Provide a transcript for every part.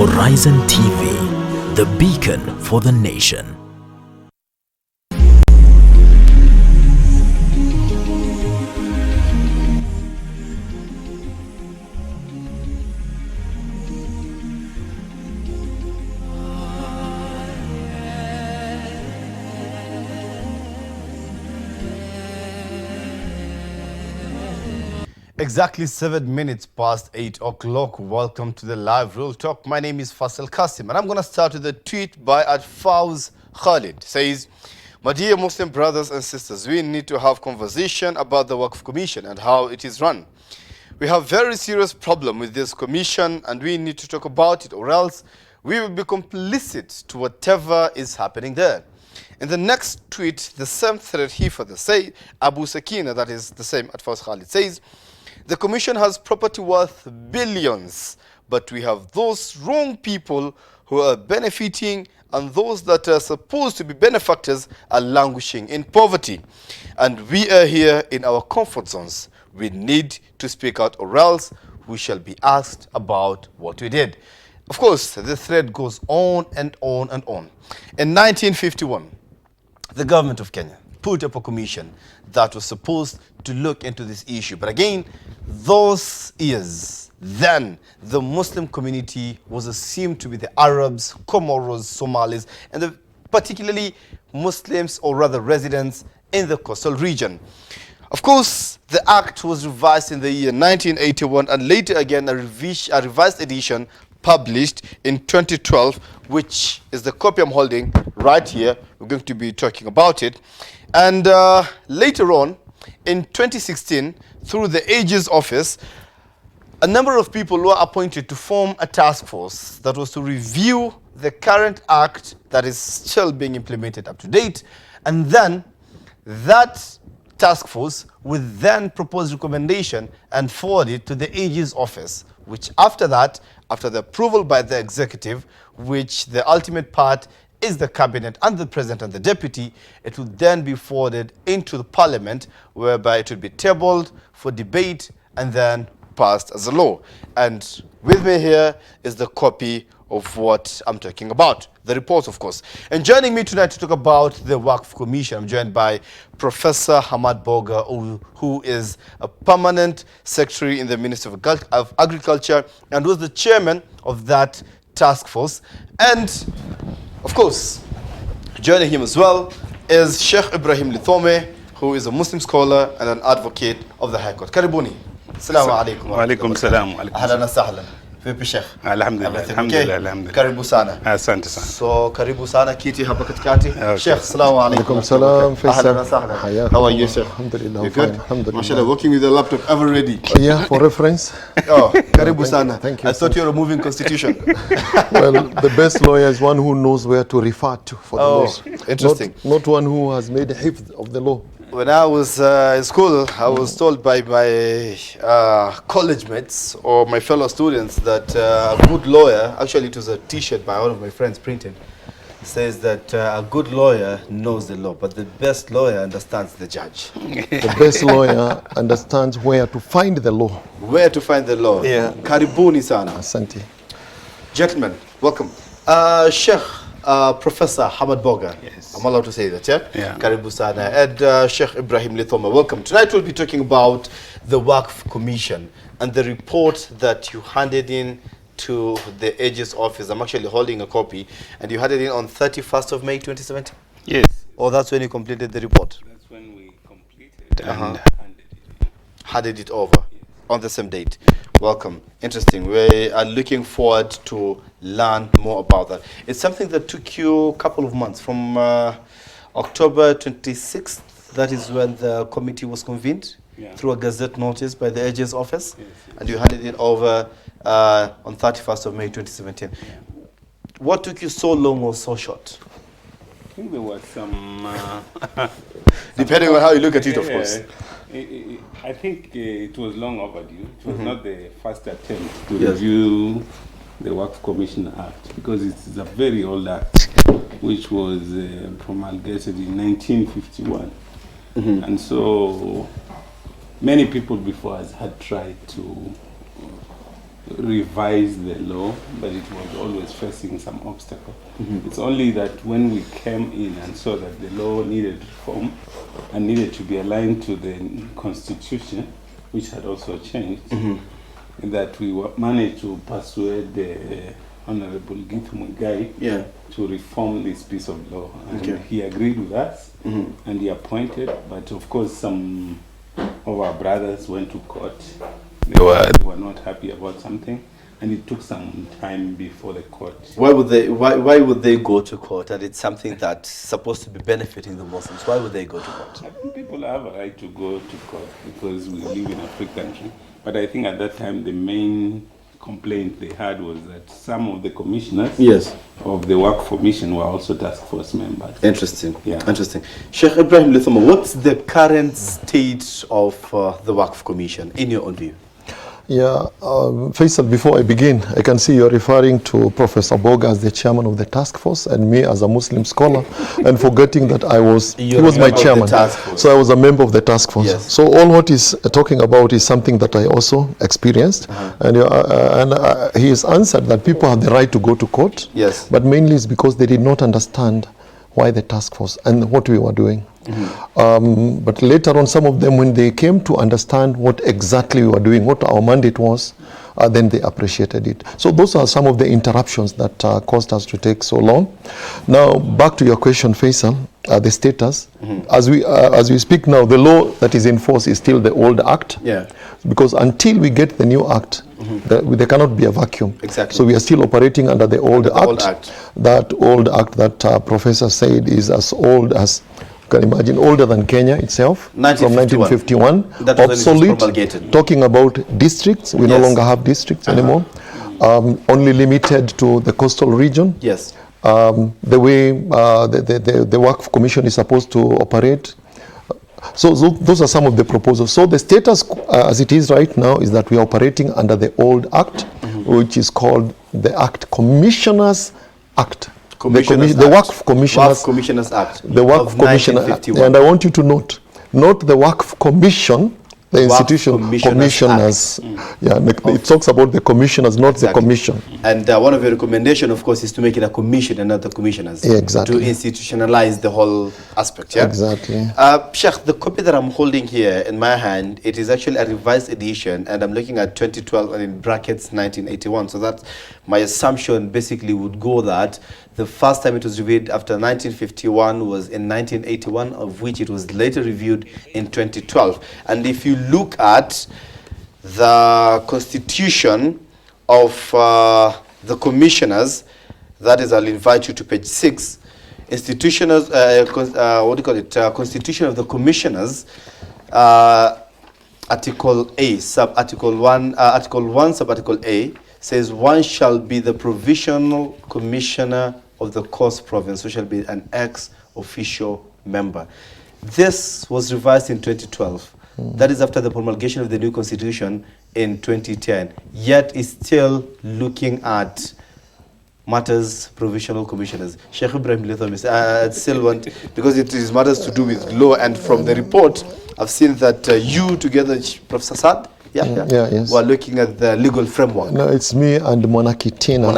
Horizon TV, the beacon for the nation. Exactly 7 minutes past 8 o'clock. Welcome to the live Real Talk. My name is Kassim, and I'm going to start with a tweet by Adfauz Khalid. Says, my dear Muslim brothers and sisters, we need to have conversation about the Wakf Commission and how it is run. We have very serious problem with this commission, and we need to talk about it, or else we will be complicit to whatever is happening there. In the next tweet, the same thread he further say, Abu Sakina, that is the same Adfauz Khalid, says, the commission has property worth billions, but we have those wrong people who are benefiting, and those that are supposed to be benefactors are languishing in poverty. And we are here in our comfort zones. We need to speak out, or else we shall be asked about what we did. Of course, the thread goes on and on and on. In 1951, the government of Kenya put up a commission that was supposed to look into this issue. But again, those years, then the Muslim community was assumed to be the Arabs, Comoros, Somalis, and particularly Muslims, or rather residents in the coastal region. Of course, the act was revised in the year 1981, and later again a revised edition published in 2012, which is the copy I'm holding right here. We're going to be talking about it. And later on, in 2016, through the Age's office, a number of people were appointed to form a task force that was to review the current act that is still being implemented up to date. And then that task force would then propose recommendation and forward it to the Age's office, which after that, after the approval by the executive, which the ultimate part is the cabinet and the president and the deputy, it would then be forwarded into the parliament, whereby it would be tabled for debate and then passed as a law. And with me here is the copy of what I'm talking about, the report, of course. And joining me tonight to talk about the Wakf Commission, I'm joined by Professor Hamadi Boga, who is a permanent secretary in the Ministry of Agriculture and was the chairman of that task force. And of course, joining him as well is Sheikh Ibrahim Lethome, who is a Muslim scholar and an advocate of the High Court. Karibuni. Assalamu alaikum. Wa alaikum salam. Ahlan wa sahlan. Vipi Sheikh? Alhamdulillah. Alhamdulillah. Alhamdulillah. Karibu sana. Asante sana. So karibu sana, kiti hapa katikati. Sheikh, assalamu alaikum. Salam. Ahlan wa sahlan. How are you, Sheikh? Alhamdulillah. You good? Alhamdulillah. Mashallah, working with the laptop ever ready. Yeah, for reference. Oh, karibu sana. Thank you. I thought you were a moving constitution. Well, the best lawyer is one who knows where to refer to for the laws. Interesting. Not one who has made a hifz of the law. When I was in school, I was told by my college mates or my fellow students that a good lawyer, actually it was a t-shirt by one of my friends printed, says that a good lawyer knows the law, but the best lawyer understands the judge. The best lawyer understands where to find the law. Where to find the law. Yeah. Karibuni sana. Asante. Gentlemen, welcome. Sheikh, Professor Hamadi Boga. Yes. I'm allowed to say that, yeah? Yeah. Karibu sana. And Sheikh Ibrahim Lethome, welcome. Tonight we'll be talking about the Wakf Commission and the report that you handed in to the Age's office. I'm actually holding a copy, and you handed it in on 31st of May 2017? Yes. Or that's when you completed the report? That's when we completed and Handed it over on the same date. Welcome. Interesting. We are looking forward to learn more about that. It's something that took you a couple of months, from October 26th. That is when the committee was convened through a gazette notice by the Age's office. Yes. And you handed it over on 31st of May 2017. Yeah. What took you so long or so short? I think there was some... Depending on how you look at it, of course. I think it was long overdue. It was not the first attempt to review the Wakf Commission Act, because it's a very old act, which was promulgated in 1951. And so many people before us had tried to revise the law, but it was always facing some obstacle. It's only that when we came in and saw that the law needed reform and needed to be aligned to the constitution, which had also changed, that we managed to persuade the Honorable Lethome to reform this piece of law. And he agreed with us, and he appointed, but of course some of our brothers went to court. They were not happy about something, and it took some time before the court. Why would they go to court? And it's something that's supposed to be benefiting the Muslims. Why would they go to court? I think people have a right to go to court because we live in a free country. But I think at that time the main complaint they had was that some of the commissioners of the Wakf Commission were also task force members. Interesting. Interesting. Sheikh Ibrahim Lethome, what's the current state of the Wakf Commission in your own view? Yeah, Faisal, before I begin, I can see you're referring to Professor Boga as the chairman of the task force and me as a Muslim scholar, and forgetting that he was my chairman. So I was a member of the task force. Yes. So all what he's talking about is something that I also experienced. And he has answered that people have the right to go to court, but mainly it's because they did not understand why the task force and what we were doing. But later on, some of them, when they came to understand what exactly we were doing, what our mandate was, then they appreciated it. So those are some of the interruptions that caused us to take so long. Now, back to your question, Faisal, the status. As we speak now, the law that is in force is still the old act. Because until we get the new act, there cannot be a vacuum. Exactly. So we are still operating under the old act. That old act that Professor said is as old as, you can imagine, older than Kenya itself, from 1951, obsolete, talking about districts. We no longer have districts anymore, only limited to the coastal region. The way the Wakf Commission is supposed to operate. So those are some of the proposals. So the status as it is right now is that we are operating under the old act, which is called the Act Commissioners Act. The Wakf Commissioners Act. The Wakf Commissioners Act. And I want you to note, not the Wakf Commission, the institution, commissioners. It talks about the commissioners, not the commission. And one of your recommendations, of course, is to make it a commission and not the commissioners. Exactly. To institutionalize the whole aspect. Exactly. Sheikh, the copy that I'm holding here in my hand, it is actually a revised edition, and I'm looking at 2012 and in brackets 1981. So that my assumption basically would go that the first time it was reviewed after 1951 was in 1981, of which it was later reviewed in 2012. And if you look at the constitution of the commissioners, that is, I'll invite you to page 6, constitution of the commissioners, Article A, sub-article 1, Article 1, sub-article A, says one shall be the provisional commissioner of the coast province, who shall be an ex-officio member. This was revised in 2012. That is after the promulgation of the new constitution in 2010. Yet it's still looking at matters provisional commissioners. Sheikh Ibrahim Lethome, I still want, because it is matters to do with law, and from the report, I've seen that you together, Prof. Sassad, we're looking at the legal framework. No, it's me and Monakitina.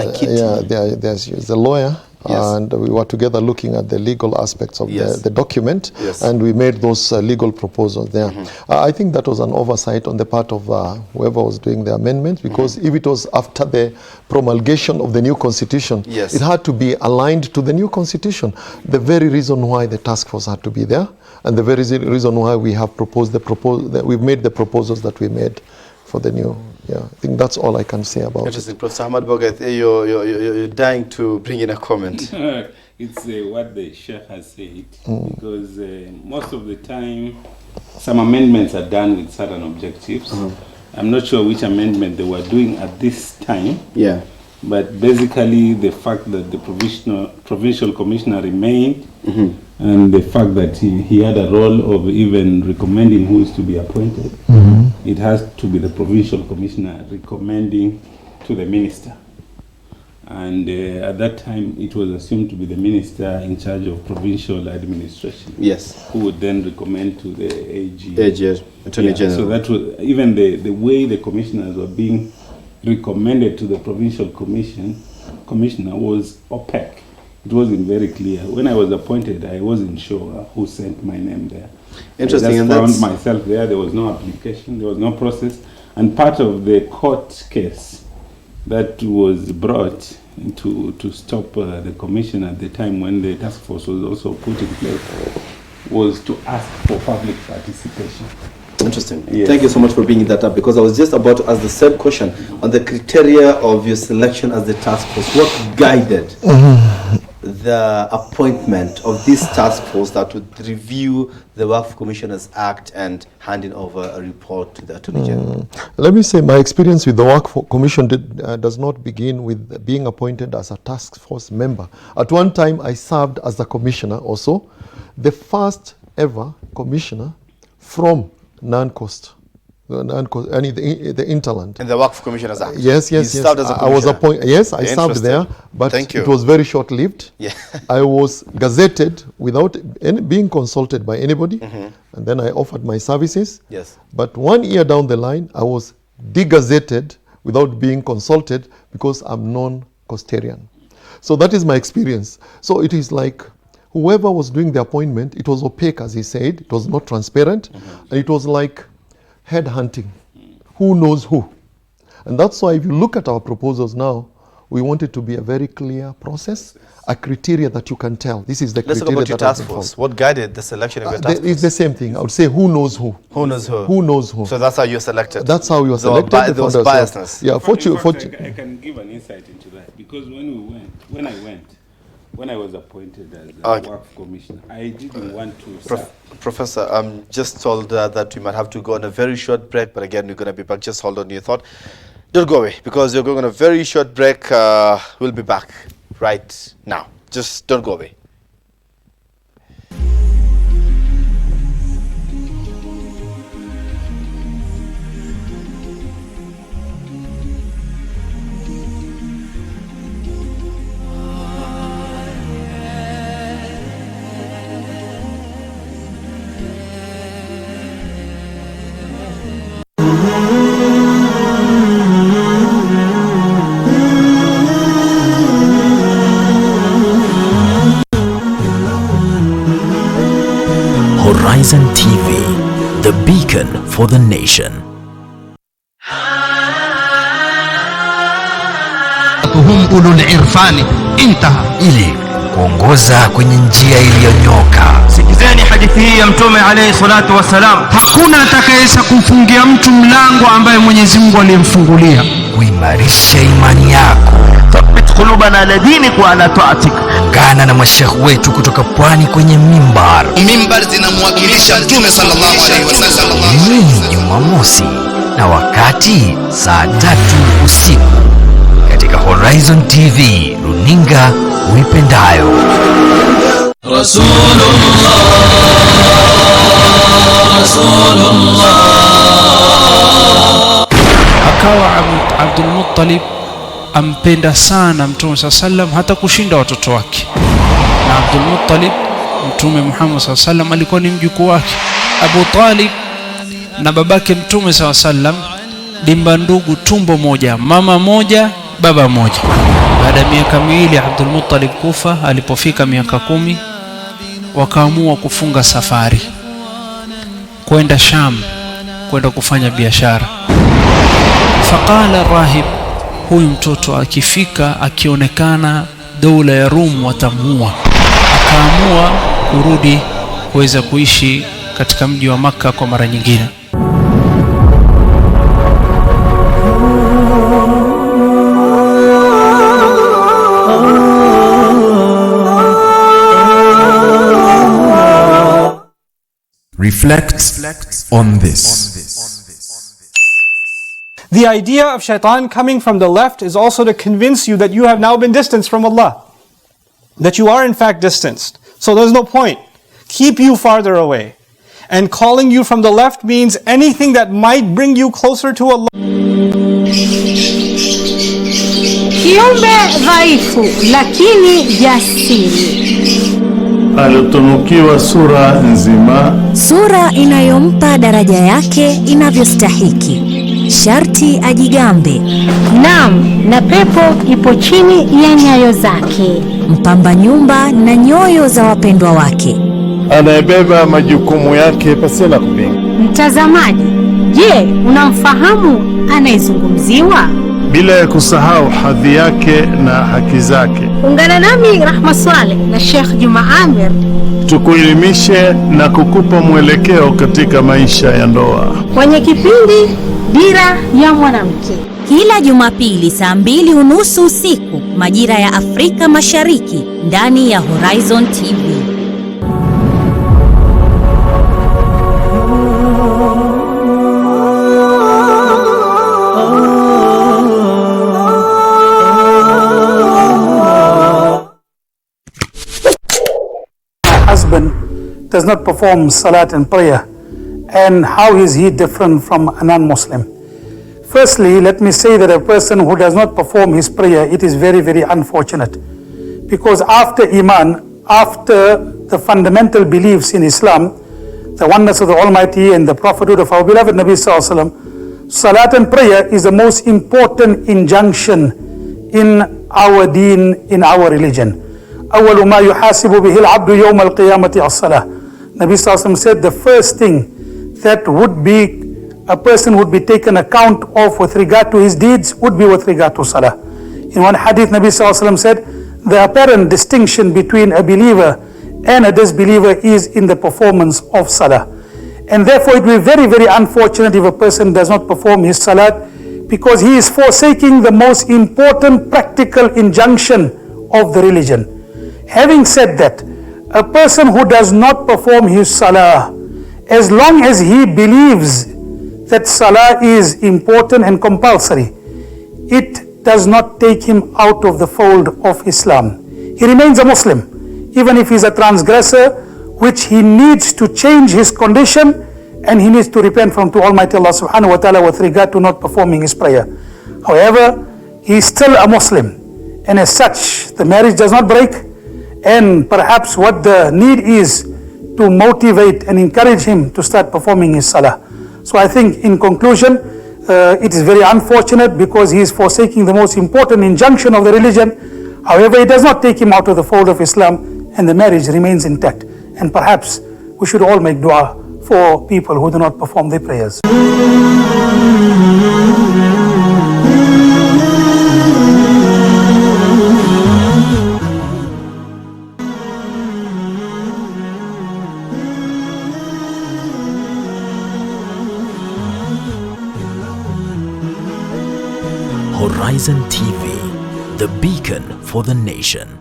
There's the lawyer. And we were together looking at the legal aspects of the document, and we made those legal proposals there. I think that was an oversight on the part of whoever was doing the amendments, because if it was after the promulgation of the new constitution, it had to be aligned to the new constitution. The very reason why the task force had to be there, and the very reason why we have proposed we've made the proposals that we made for the new. I think that's all I can say about it. Professor Hamadi Boga, you're dying to bring in a comment. It's what the Sheikh has said, because most of the time, some amendments are done with certain objectives. I'm not sure which amendment they were doing at this time. But basically, the fact that the provincial commissioner remained, and the fact that he had a role of even recommending who is to be appointed, it has to be the provincial commissioner recommending to the minister. And at that time, it was assumed to be the minister in charge of provincial administration. Who would then recommend to the AG. Attorney General. So that was, even the way the commissioners were being recommended to the provincial commissioner was opaque. It wasn't very clear. When I was appointed, I wasn't sure who sent my name there. Interesting. I just found myself there. There was no application. There was no process. And part of the court case that was brought to stop the commission at the time when the task force was also put in place was to ask for public participation. Interesting. Yes. Thank you so much for bringing that up, because I was just about to ask the same question on the criteria of your selection as the task force. What guided the appointment of this task force that would review the Wakf Commissioners Act and handing over a report to the Attorney General? Let me say my experience with the Wakf Commission does not begin with being appointed as a task force member. At one time, I served as the commissioner also, the first ever commissioner from non-coast, the interland. And the Wakf Commissioners Act. Yes. I was appointed. Yes, I served there, but it was very short-lived. Yeah. I was gazetted without being consulted by anybody, and then I offered my services. Yes. But 1 year down the line, I was degazetted without being consulted because I'm non-coastarian. So that is my experience. So it is like whoever was doing the appointment, it was opaque, as he said. It was not transparent, and it was like head hunting. Who knows who? And that's why if you look at our proposals now, we want it to be a very clear process, a criteria that you can tell. This is the criteria. Let's talk about your task force. What guided the selection of your task force? It's the same thing. I would say who knows who. Who knows who? Who knows who. So that's how you're selected. That's how you are selected. There was biasness. Yeah, I can give an insight into that, because when I was appointed as a Wakf commissioner, I didn't want to serve. Professor, I'm just told that we might have to go on a very short break, but again, we're going to be back. Just hold on to your thought. Don't go away, because you're going on a very short break. We'll be back right now. Just don't go away. HoizonTV, the beacon for the nation. Hum ulul irfani intaha, ili kuongoza kwenye njia iliyonyoka. Sikizeni hadithi hii ya Mtume alayhi salatu wasalam. Hakuna atakayeweza kumfungia mtu mlango ambaye Mwenyezi Mungu aliyemfungulia. Kuimarisha imani yako, thabit qulubana ala dinik wa ala ta'atik. Ungana na mashekh wetu kutoka pwani kwenye mimbar zinamwakilisha Mtume sallallahu alayhi wasallam. Ni Jumamosi na wakati saa 3 usiku katika Horizon TV, runinga uipendayo. Rasulullah akawa Abdul Muttalib ampenda sana Mtume sallam hata kushinda watoto wake. Na Abdul Muttalib, Mtume Muhammad sallam alikuwa ni mjukuu wake. Abu Talib na babake Mtume sallam dimba ndugu, tumbo moja, mama moja, baba moja. Baada ya miaka miwili Abdul Muttalib kufa, alipofika miaka 10 wakaamua kufunga safari kwenda Sham, kwenda kufanya biashara. Faqala rahib, huyu mtoto akifika akionekana dola ya Rum watamuua. Akaamua kurudi kuweza kuishi katika mji wa Makka kwa mara nyingine. Reflect on this. The idea of shaitan coming from the left is also to convince you that you have now been distanced from Allah. That you are in fact distanced. So there's no point. Keep you farther away. And calling you from the left means anything that might bring you closer to Allah. Kiumbe dhaifu lakini jasiri. Alitunukiwa sura nzima, sura inayompa daraja yake inavyostahiki. sharti ajigambe. Naam, na pepo ipo chini ya nyayo zake. Mpamba nyumba na nyoyo za wapendwa wake. Anayebeba majukumu yake pasina kupinga. Mtazamaji, je, unamfahamu anayezungumziwa? Bila ya kusahau hadhi yake na haki zake. Ungana nami Rahma Swaleh na Sheikh Juma Amir tukuelimishe na kukupa mwelekeo katika maisha ya ndoa kwenye kipindi Dira ya Mwanamke, kila Jumapili saa 2:30 usiku majira ya Afrika Mashariki ndani ya Horizon TV. Husband does not perform salat and prayer, and how is he different from a non-Muslim? Firstly, let me say that a person who does not perform his prayer, it is very, very unfortunate, because after Iman, after the fundamental beliefs in Islam, the oneness of the Almighty and the prophethood of our beloved Nabi Sallallahu Alaihi Wasallam, salat and prayer is the most important injunction in our deen, in our religion. أول ما يحاسب به العبد يوم القيامة الصلاة. Nabi Sallallahu Alaihi Wasallam said the first thing that would be a person would be taken account of with regard to his deeds would be with regard to salah. In one hadith, Nabi Sallallahu Alaihi Wasallam said the apparent distinction between a believer and a disbeliever is in the performance of salah. And therefore it will be very, very unfortunate if a person does not perform his salat, because he is forsaking the most important practical injunction of the religion. Having said that, a person who does not perform his salah, as long as he believes that salah is important and compulsory, it does not take him out of the fold of Islam. He remains a Muslim, even if he's a transgressor, which he needs to change his condition, and he needs to repent from to Almighty Allah subhanahu wa ta'ala with regard to not performing his prayer. However, he is still a Muslim, and as such, the marriage does not break. And perhaps what the need is to motivate and encourage him to start performing his salah. So I think in conclusion, it is very unfortunate because he is forsaking the most important injunction of the religion. However, it does not take him out of the fold of Islam, and the marriage remains intact. And perhaps we should all make dua for people who do not perform their prayers. Horizon TV, the beacon for the nation.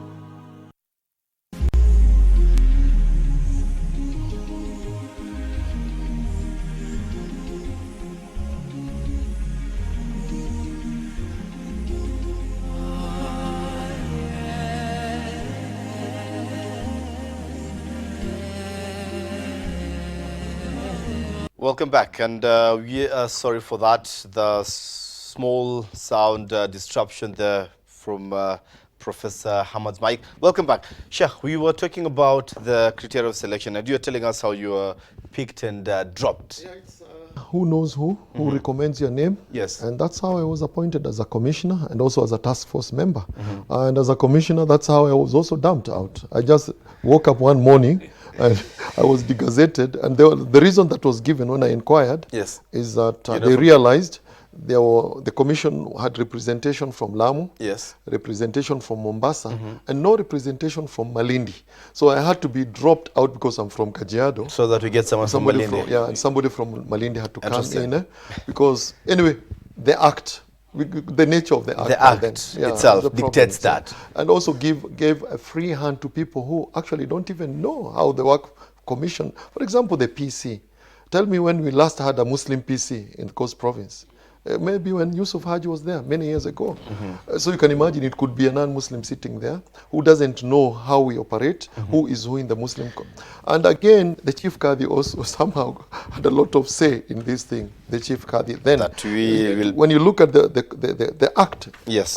Welcome back, and we are sorry for that. The small sound disruption there from Professor Hamad's mic. Welcome back. Sheikh, we were talking about the criteria of selection, and you were telling us how you were picked and dropped. Yeah, it's, who knows who recommends your name. Yes. And that's how I was appointed as a commissioner and also as a task force member. And as a commissioner, that's how I was also dumped out. I just woke up one morning and I was degazetted, and the reason that was given when I inquired is that they realized the commission had representation from Lamu, representation from Mombasa, and no representation from Malindi. So I had to be dropped out because I'm from Kajiado. So that we get someone from Malindi. Yeah, and somebody from Malindi had to come in. Because anyway, the act, the nature of the act. The act itself dictates that. And also gave a free hand to people who actually don't even know how the Wakf Commission, for example, the PC. Tell me when we last had a Muslim PC in the Coast Province. Maybe when Yusuf Haji was there many years ago. So you can imagine it could be a non-Muslim sitting there who doesn't know how we operate, who is who in the Muslim. And again, the Chief Qadi also somehow had a lot of say in this thing, the Chief Qadi. Then, when you look at the act,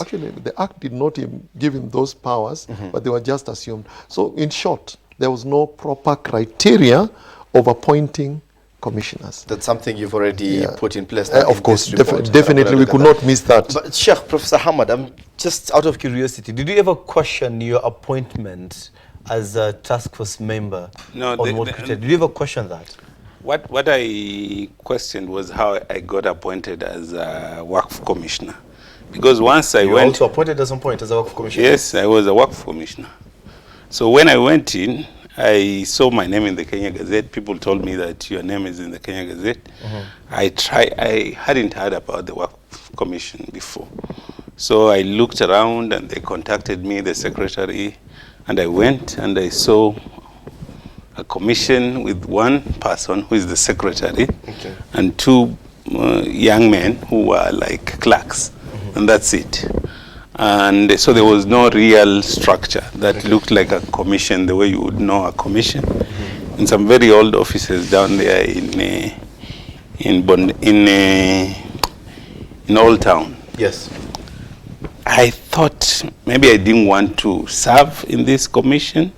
actually the act did not give him those powers, but they were just assumed. So in short, there was no proper criteria of appointing commissioners. That's something you've already put in place. Of course, definitely we could not miss that. But Sheikh, Professor Hamad, I'm just out of curiosity, did you ever question your appointment as a task force member? No. Did you ever question that? What I questioned was how I got appointed as a Wakf commissioner. Because once I went... You were also appointed at some point as a Wakf commissioner? Yes, I was a Wakf commissioner. So when I went in, I saw my name in the Kenya Gazette. People told me that your name is in the Kenya Gazette. I hadn't heard about the Wakf Commission before. So I looked around and they contacted me, the secretary, and I went and I saw a commission with one person who is the secretary and two young men who were like clerks, and that's it. And so there was no real structure that looked like a commission the way you would know a commission. In some very old offices down there in Old Town. Yes. I thought maybe I didn't want to serve in this commission,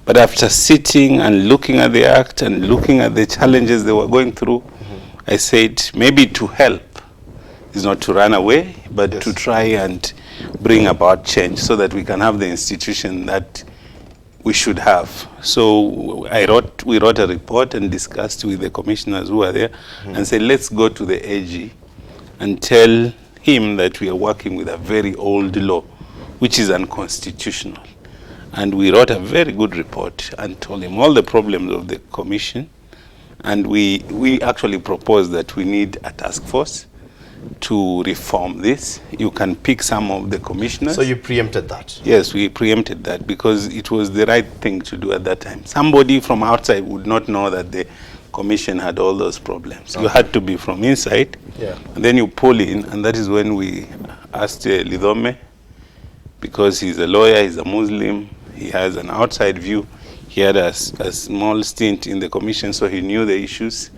but after sitting and looking at the act and looking at the challenges they were going through, I said maybe to help is not to run away, but to try and bring about change so that we can have the institution that we should have. So we wrote a report and discussed with the commissioners who were there and said, let's go to the AG and tell him that we are working with a very old law, which is unconstitutional. And we wrote a very good report and told him all the problems of the commission. And we actually proposed that we need a task force to reform this. You can pick some of the commissioners. So you preempted that? Yes, we preempted that because it was the right thing to do at that time. Somebody from outside would not know that the commission had all those problems. You had to be from inside, and then you pull in, and that is when we asked Lethome, because he's a lawyer, he's a Muslim, he has an outside view. He had a small stint in the commission, so he knew the issues.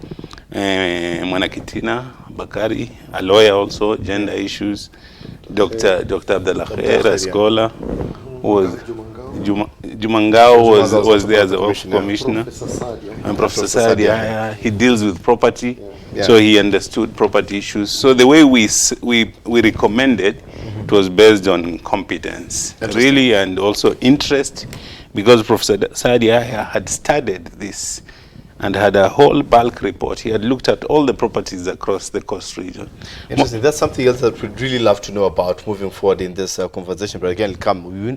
Mwanakitina Bakari, a lawyer also, gender issues. Dr. Abdullah Khair, a scholar, was Jumangao was there as a commissioner. And Professor Sadia, he deals with property, so he understood property issues. So the way we recommended, it was based on competence, really, and also interest, because Professor Sadia had studied this and had a whole bulk report. He had looked at all the properties across the coast region. Interesting. That's something else that we'd really love to know about moving forward in this conversation. But again,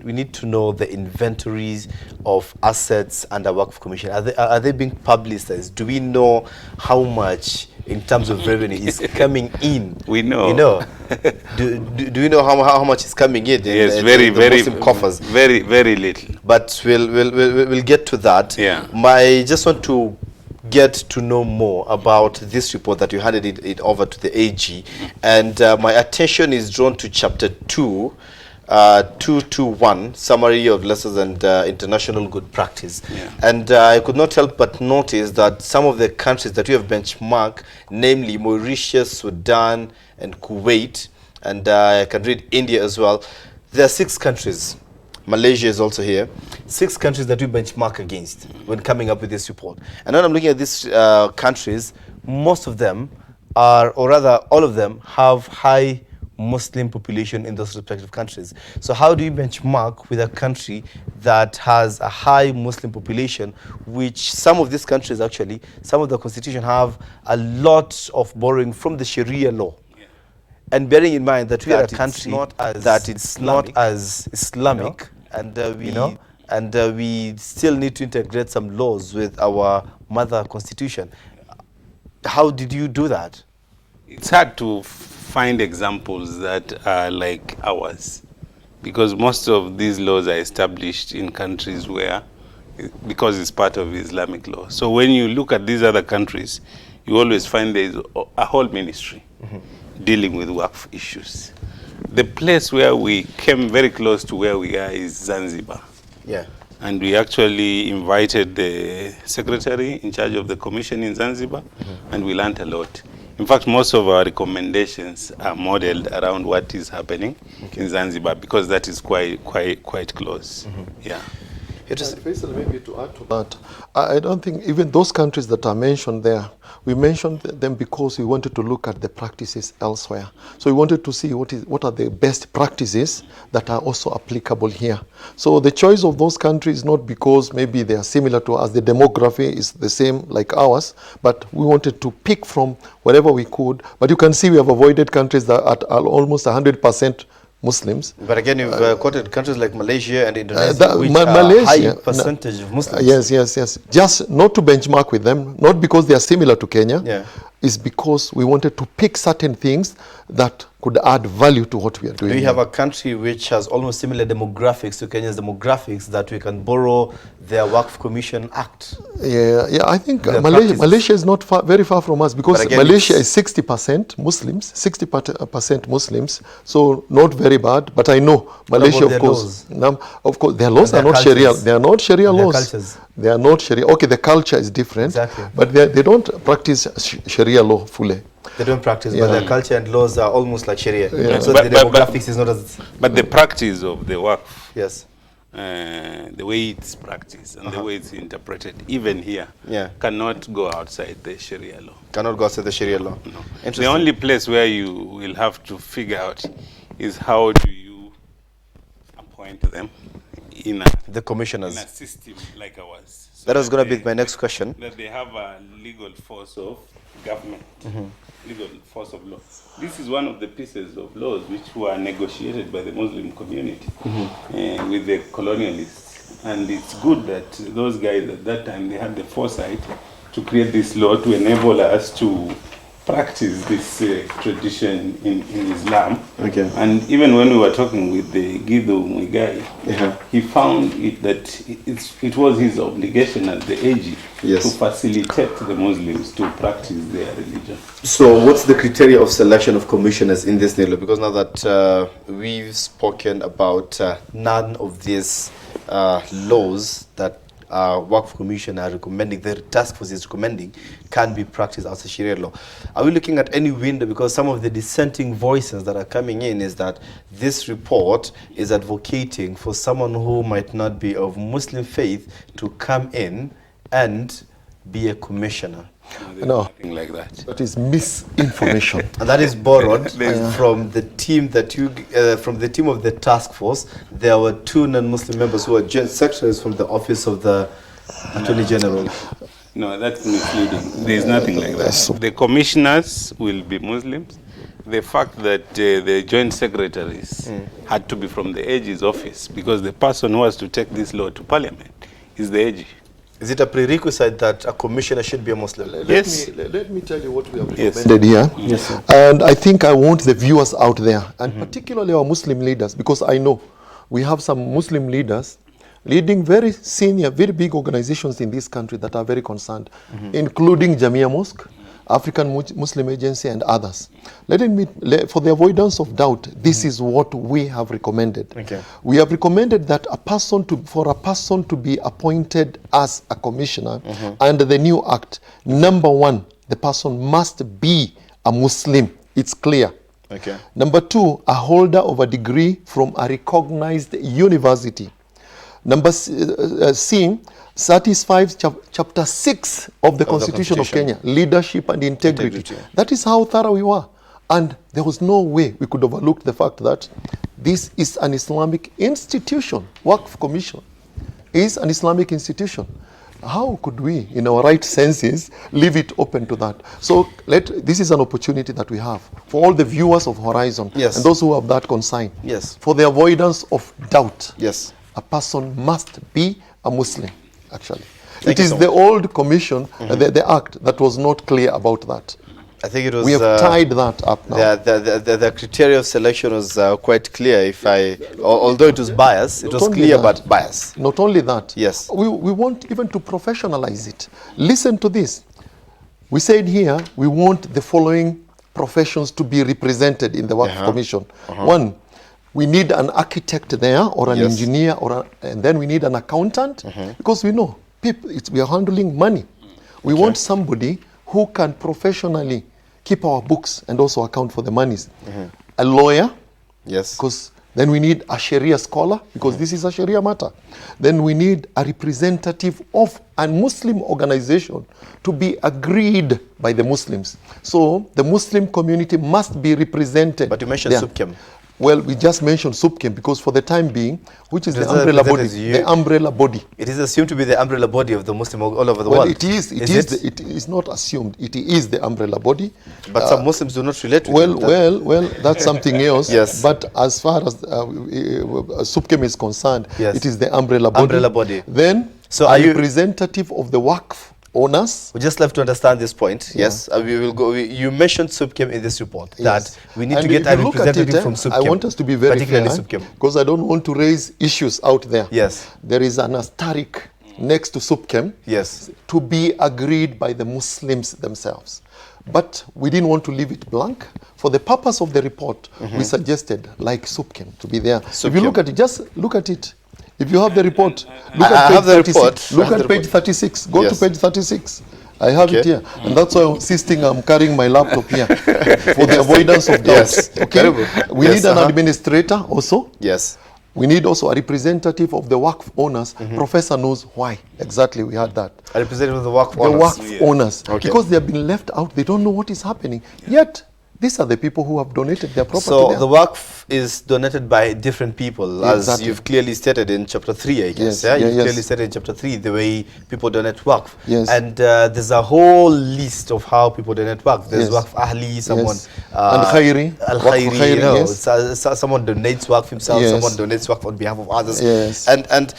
we need to know the inventories of assets under Wakf Commission. Are they being publicized? Do we know how much, in terms of revenue, is coming in? We know. You know. Do we know how much is coming in? Yes, very Muslim coffers. Very, very little. But we'll get to that. Yeah. I just want to get to know more about this report that you handed it over to the AG, and my attention is drawn to chapter 2, 221, summary of lessons and international good practice. And I could not help but notice that some of the countries that you have benchmarked, namely Mauritius, Sudan, and Kuwait, and I can read India as well. There are 6 countries. Malaysia is also here. 6 countries that we benchmark against when coming up with this report. And when I'm looking at these countries, most of them are, or rather all of them, have high Muslim population in those respective countries. So how do you benchmark with a country that has a high Muslim population, which some of these countries actually, some of the constitution have a lot of borrowing from the Sharia law? And bearing in mind that we are a country that it's not as Islamic, and we still need to integrate some laws with our mother constitution. How did you do that? It's hard to find examples that are like ours, because most of these laws are established in countries where, because it's part of Islamic law. So when you look at these other countries, you always find there is a whole ministry dealing with Wakf issues. The place where we came very close to where we are is Zanzibar. Yeah. And we actually invited the secretary in charge of the commission in Zanzibar, and we learned a lot. In fact, most of our recommendations are modeled around what is happening in Zanzibar, because that is quite close. Yeah. Faisal, maybe to add to that, I don't think even those countries that are mentioned there, we mentioned them because we wanted to look at the practices elsewhere. So we wanted to see what are the best practices that are also applicable here. So the choice of those countries, not because maybe they are similar to us, the demography is the same like ours, but we wanted to pick from wherever we could. But you can see we have avoided countries that are almost 100% Muslims. But again, you've quoted countries like Malaysia and Indonesia, which are high percentage of Muslims. Yes. Just not to benchmark with them, not because they are similar to Kenya, is because we wanted to pick certain things that could add value to what we are doing. Do you have a country which has almost similar demographics to Kenya's demographics that we can borrow their Wakf Commission Act? Yeah, I think Malaysia is not very far from us, because again, Malaysia is 60% Muslims, 60% Muslims, so not very bad. But I know Malaysia, of course, their laws are not Sharia. They are not Sharia laws. Cultures. They are not Sharia. Okay, the culture is different, but they don't practice Sharia law fully. They don't practice, but their culture and laws are almost like Sharia. So the demographics is not as... But the practice of the Wakf, yes, the way it's practiced and the way it's interpreted, even here, cannot go outside the Sharia law. Cannot go outside the Sharia law. No. The only place where you will have to figure out is how do you appoint them in the commissioners in a system like ours. So that was going to be my next question. That they have a legal force of government, legal force of law. This is one of the pieces of laws which were negotiated by the Muslim community with the colonialists. And it's good that those guys at that time, they had the foresight to create this law to enable us to practice this tradition in Islam. And even when we were talking with the Iddi guy, he found that it was his obligation as the AG to facilitate the Muslims to practice their religion. So what's the criteria of selection of commissioners in this new law? Because now that we've spoken about none of these laws that Wakf Commission are recommending, the task force is recommending, can be practiced as a Sharia law. Are we looking at any window? Because some of the dissenting voices that are coming in is that this report is advocating for someone who might not be of Muslim faith to come in and be a commissioner. No, nothing like that. That is misinformation. And that is borrowed from the team that from the team of the task force. There were 2 non-Muslim members who were secretaries from the office of the Attorney General. No, that's misleading. There is nothing like that. The commissioners will be Muslims. The fact that the joint secretaries had to be from the AG's office, because the person who has to take this law to Parliament is the AG. Is it a prerequisite that a commissioner should be a Muslim? Let me tell you what we have recommended here. And I think I want the viewers out there, and particularly our Muslim leaders, because I know we have some Muslim leaders leading very senior, very big organizations in this country that are very concerned, including Jamia Mosque, African Muslim Agency, and others. For the avoidance of doubt, this is what we have recommended. We have recommended that for a person to be appointed as a commissioner under the new act, number 1, the person must be a Muslim. It's clear. Number 2, a holder of a degree from a recognized university. Number C, satisfies chapter 6 of the Constitution of Kenya, leadership and integrity. That is how thorough we were. And there was no way we could overlook the fact that this is an Islamic institution. Wakf Commission is an Islamic institution. How could we, in our right senses, leave it open to that? So this is an opportunity that we have for all the viewers of Horizon and those who have that concern. For the avoidance of doubt, a person must be a Muslim. Actually, it is the old commission, the act, that was not clear about that. I think it was. We have tied that up now. The criteria of selection was quite clear. Although it was biased, it was clear but biased. Not only that. We want even to professionalize it. Listen to this. We said here we want the following professions to be represented in the Wakf Commission. 1. We need an architect there, or an engineer, and then we need an accountant, because we know we are handling money. We want somebody who can professionally keep our books and also account for the monies. A lawyer, because Then we need a Sharia scholar, because this is a Sharia matter. Then we need a representative of a Muslim organization to be agreed by the Muslims. So the Muslim community must be represented. But you mentioned SUPKEM. Well, we just mentioned SUPKEM because for the time being, which is the umbrella body, the umbrella body. It is assumed to be the umbrella body of the Muslim all over the world. Well, it is not assumed. It is the umbrella body. But some Muslims do not relate to it. Well, that's something else. Yes. But as far as SUPKEM is concerned, it is the umbrella body. Umbrella body. Then, so a representative of the Wakf owners. We just love to understand this point. Yes, we will go. You mentioned SUPKEM in this report that we need to get a representative from SUPKEM. I want us to be very fair, because I don't want to raise issues out there. Yes, there is an asterisk next to SUPKEM. Yes, to be agreed by the Muslims themselves. But we didn't want to leave it blank. For the purpose of the report, we suggested like SUPKEM to be there. If you look at it, just look at it. If you have the report, look at page 36. Look at page 36. Go to page 36. I have it here. And that's why I'm insisting I'm carrying my laptop here for the avoidance of doubts. Okay? We need an administrator also. Yes. We need also a representative of the Wakf owners. Professor knows why exactly we had that. A representative of the Wakf owners. The Wakf owners. Okay. Because they have been left out. They don't know what is happening. Yet, these are the people who have donated their property. So the Wakf is donated by different people, as you've clearly stated in chapter 3, I guess. Yes. You've clearly stated in chapter 3 the way people donate Wakf. Yes. And there's a whole list of how people donate Wakf. There's Wakf Ahli, someone... Al-Khairi. Al-Khairi, someone donates Wakf himself, someone donates Wakf on behalf of others. Yes. And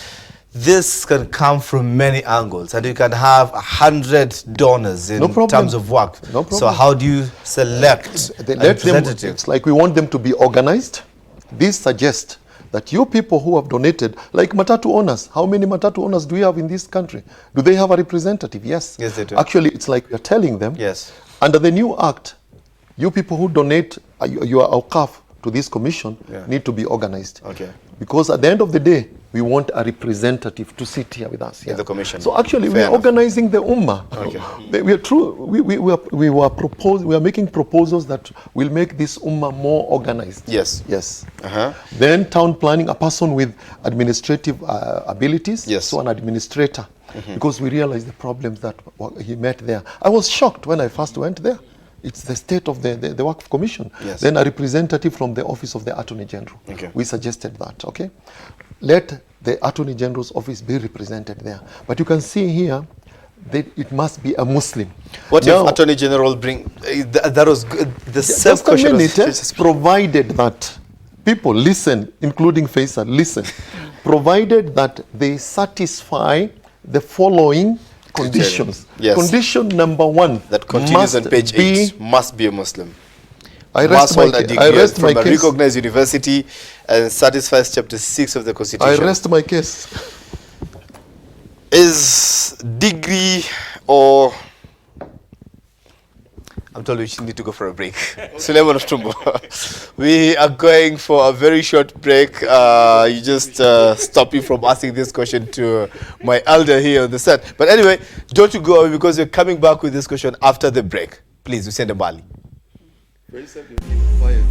this can come from many angles, and you can have 100 donors in terms of Wakf. No problem. So how do you select a representative? It's like we want them to be organized. This suggests that you people who have donated, like Matatu owners, how many Matatu owners do we have in this country? Do they have a representative? Yes. Yes, they do. Actually, it's like we're telling them, under the new act, you people who donate your awqaf to this commission need to be organized. Okay. Because at the end of the day, we want a representative to sit here with us. In the commission. So actually, we are organizing the ummah. Okay. We are true. We are making proposals that will make this ummah more organized. Yes. Yes. Then town planning, a person with administrative abilities. Yes. So an administrator, because we realized the problems that he met there. I was shocked when I first went there. It's the state of the Wakf Commission. Yes. Then a representative from the Office of the Attorney General. Okay. We suggested that, okay? Let the Attorney General's office be represented there. But you can see here that it must be a Muslim. What now, if Attorney General bring, that was good, the same question. Provided that people listen, including Faisal, listen, provided that they satisfy the following conditions. Yes. Condition number 1 that continues on page 8 must be a Muslim. I rest must hold a degree from a recognized university and satisfies chapter 6 of the Constitution. I rest my case. Is degree or... I'm told we need to go for a break. Suleiman of Tumbo. We are going for a very short break. You just stop me from asking this question to my elder here on the set. But anyway, don't you go away, because we're coming back with this question after the break. Please, we send a Bali. Very simple. Quiet.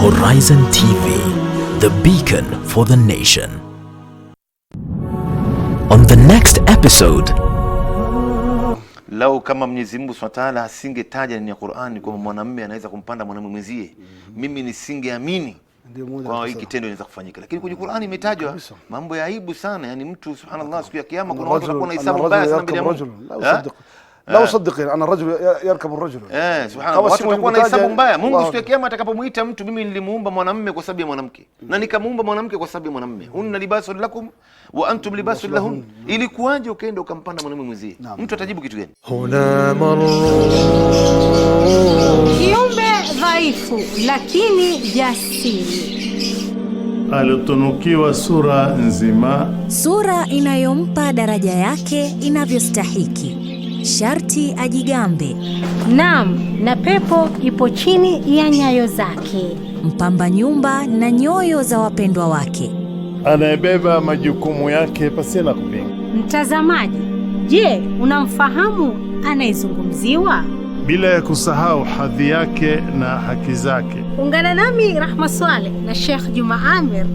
Horizon TV, the beacon for the nation. On the next episode, lau kama Mwenyezi Mungu Subhanahu wa Ta'ala asingetaja ndani ya Qur'ani kwamba mwanamume anaweza kumpanda mwanamume mwenzie, mimi nisingeamini kwa hiki kitendo inaweza kufanyika. Lakini kwenye Qur'ani imetajwa mambo ya aibu sana, yani mtu subhanallah siku ya kiyama kuna watu wanakuwa na hisabu mbaya sana mbele ya Mungu. لا أصدق أن الرجل يركب الرجل. سبحان الله. Watu wanakuwa na hisabu mbaya. Mungu siku ya kiyama atakapomuita mtu, mimi nilimuumba mwanamume kwa sababu ya mwanamke na nikamuumba mwanamke kwa sababu ya mwanamume. Hunna libasun lakum wa antum libasun lahun. Ilikuwaje ukaenda ukampanda mwanamume mwenzie? Mtu atajibu kitu gani? Kiumbe dhaifu lakini jasiri. alitunukiwa sura nzima, sura inayompa daraja yake inavyostahiki. Sharti ajigambe. Naam, na pepo ipo chini ya nyayo zake. Mpamba nyumba na nyoyo za wapendwa wake. anayebeba majukumu yake pasina kupinga. Mtazamaji, je, unamfahamu anayezungumziwa? Bila ya kusahau hadhi yake na haki zake. Ungana nami Rahma Swaleh na Sheikh Juma Amir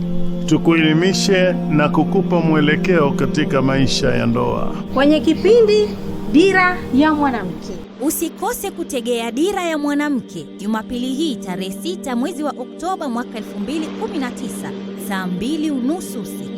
tukuelimishe na kukupa mwelekeo katika maisha ya ndoa kwenye kipindi Dira ya Mwanamke. Usikose kutegea Dira ya Mwanamke Jumapili hii tarehe 6 mwezi wa Oktoba mwaka 2019 saa 2:30 usiku.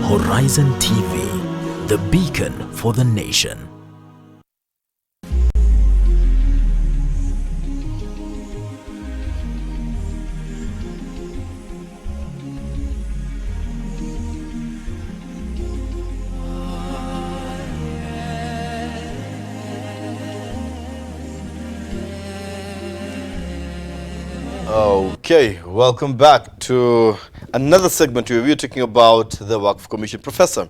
Horizon TV, the beacon for the nation. Okay, welcome back to another segment where we're talking about the Wakf Commission. Professor,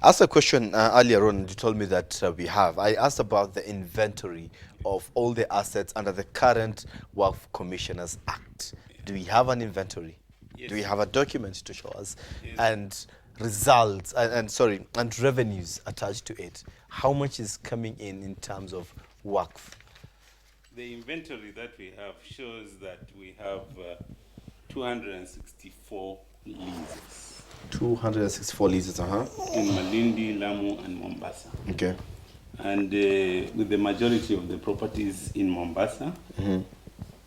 I asked a question earlier on, you told me that I asked about the inventory of all the assets under the current Wakf Commissioners Act. Do we have an inventory? Yes. Do we have a document to show us? Yes. And results, and revenues attached to it? How much is coming in terms of Wakf? The inventory that we have shows that we have 264 leases. 264 leases, In Malindi, Lamu, and Mombasa. Okay. And with the majority of the properties in Mombasa,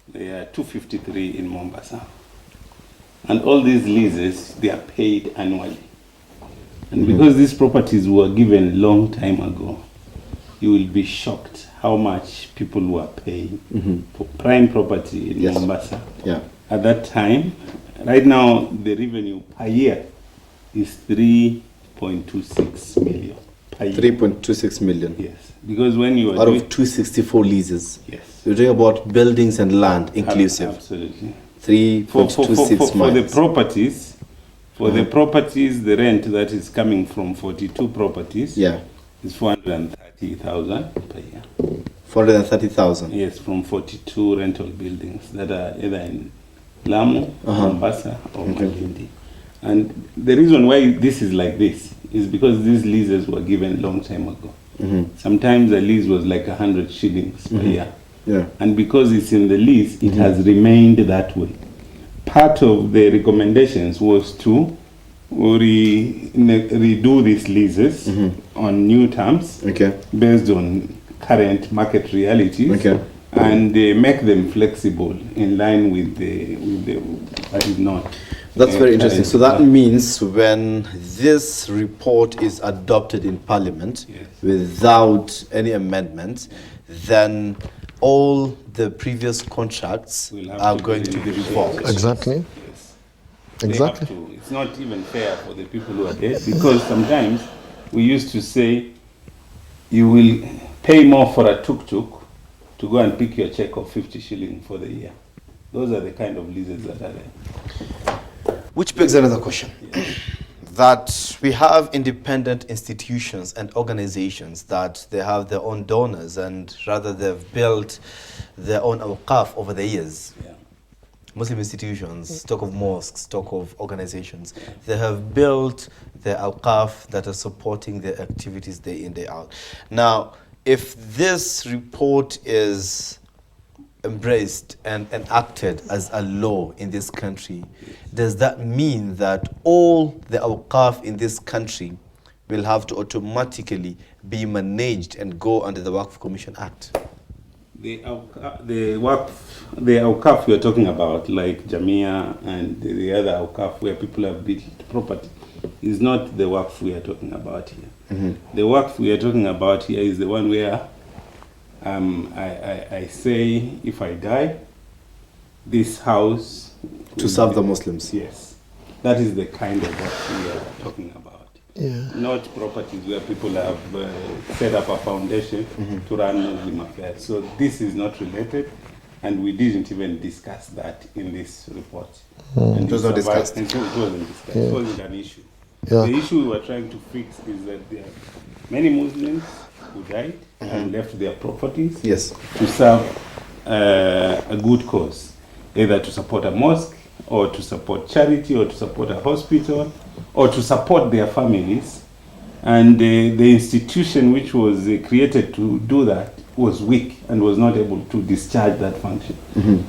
there are 253 in Mombasa. And all these leases, they are paid annually. And because these properties were given long time ago, you will be shocked how much people were paying for prime property in Mombasa. Yeah. At that time, right now, the revenue per year is 3.26 million per year. 3.26 million? Yes. Because when you are out of 264 leases? Yes. You're talking about buildings and land inclusive? Absolutely. 3.26 for the properties, the properties, the rent that is coming from 42 properties is 430,000 per year. 430,000? Yes, from 42 rental buildings that are either in Lamu, Mombasa, or Malindi. And the reason why this is like this is because these leases were given a long time ago. Sometimes a lease was like 100 shillings per year. Yeah. And because it's in the lease, it has remained that way. Part of the recommendations was to redo these leases on new terms based on current market realities and make them flexible in line with the what is known. That's very interesting. So that means when this report is adopted in Parliament without any amendments, then all the previous contracts are going to be revoked. Exactly. Yes. Exactly. It's not even fair for the people who are there, because sometimes we used to say you will pay more for a tuk-tuk to go and pick your check of 50 shillings for the year. Those are the kind of leases that are there. Which begs another question. that we have independent institutions and organizations that they have their own donors, and rather they've built their own awqaf over the years. Yeah. Muslim institutions, talk of mosques, talk of organizations, they have built their awqaf that are supporting their activities day in, day out. Now, if this report is embraced and enacted as a law in this country, does that mean that all the awqaf in this country will have to automatically be managed and go under the Wakf Commission Act? The awqaf we are talking about, like Jamia and the other awqaf where people have built property, is not the Wakf we are talking about here. The Wakf we are talking about here is the one where I say, if I die, this house... To serve the Muslims. Yes. That is the kind of Wakf we are talking about. Yeah. Not properties where people have set up a foundation to run Muslim affairs. So this is not related, and we didn't even discuss that in this report. And it was not discussed. And so it wasn't discussed. It wasn't an issue. Yeah. The issue we were trying to fix is that there are many Muslims who died and left their properties to serve a good cause, either to support a mosque, or to support charity, or to support a hospital, or to support their families. And the institution which was created to do that was weak and was not able to discharge that function.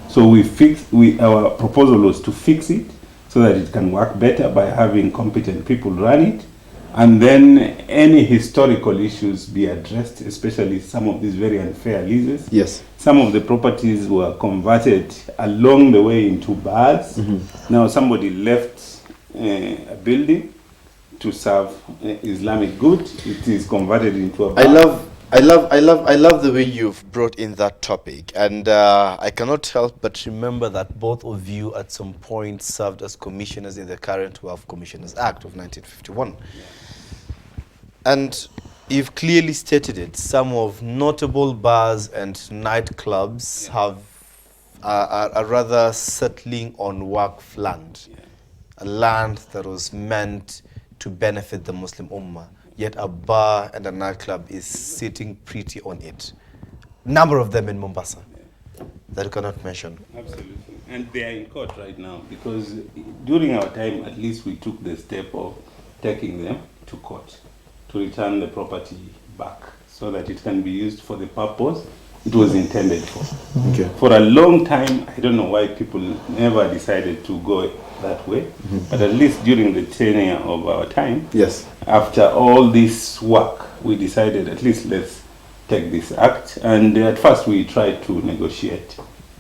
So our proposal was to fix it so that it can work better by having competent people run it, and then any historical issues be addressed, especially some of these very unfair leases. Yes. Some of the properties were converted along the way into bars. Now somebody left a building to serve Islamic good. It is converted into a bar. I love the way you've brought in that topic, and I cannot help but remember that both of you at some point served as commissioners in the current Wakf Commissioners Act of 1951. And you've clearly stated it. Some of notable bars and nightclubs are rather settling on Wakf land, a land that was meant to benefit the Muslim Ummah. Yet a bar and a nightclub is sitting pretty on it. Number of them in Mombasa that you cannot mention. Absolutely. And they are in court right now, because during our time, at least we took the step of taking them to court to return the property back so that it can be used for the purpose it was intended for. Okay. For a long time, I don't know why people never decided to go that way, but at least during the tenure of our time, after all this work, we decided at least let's take this act. And at first we tried to negotiate,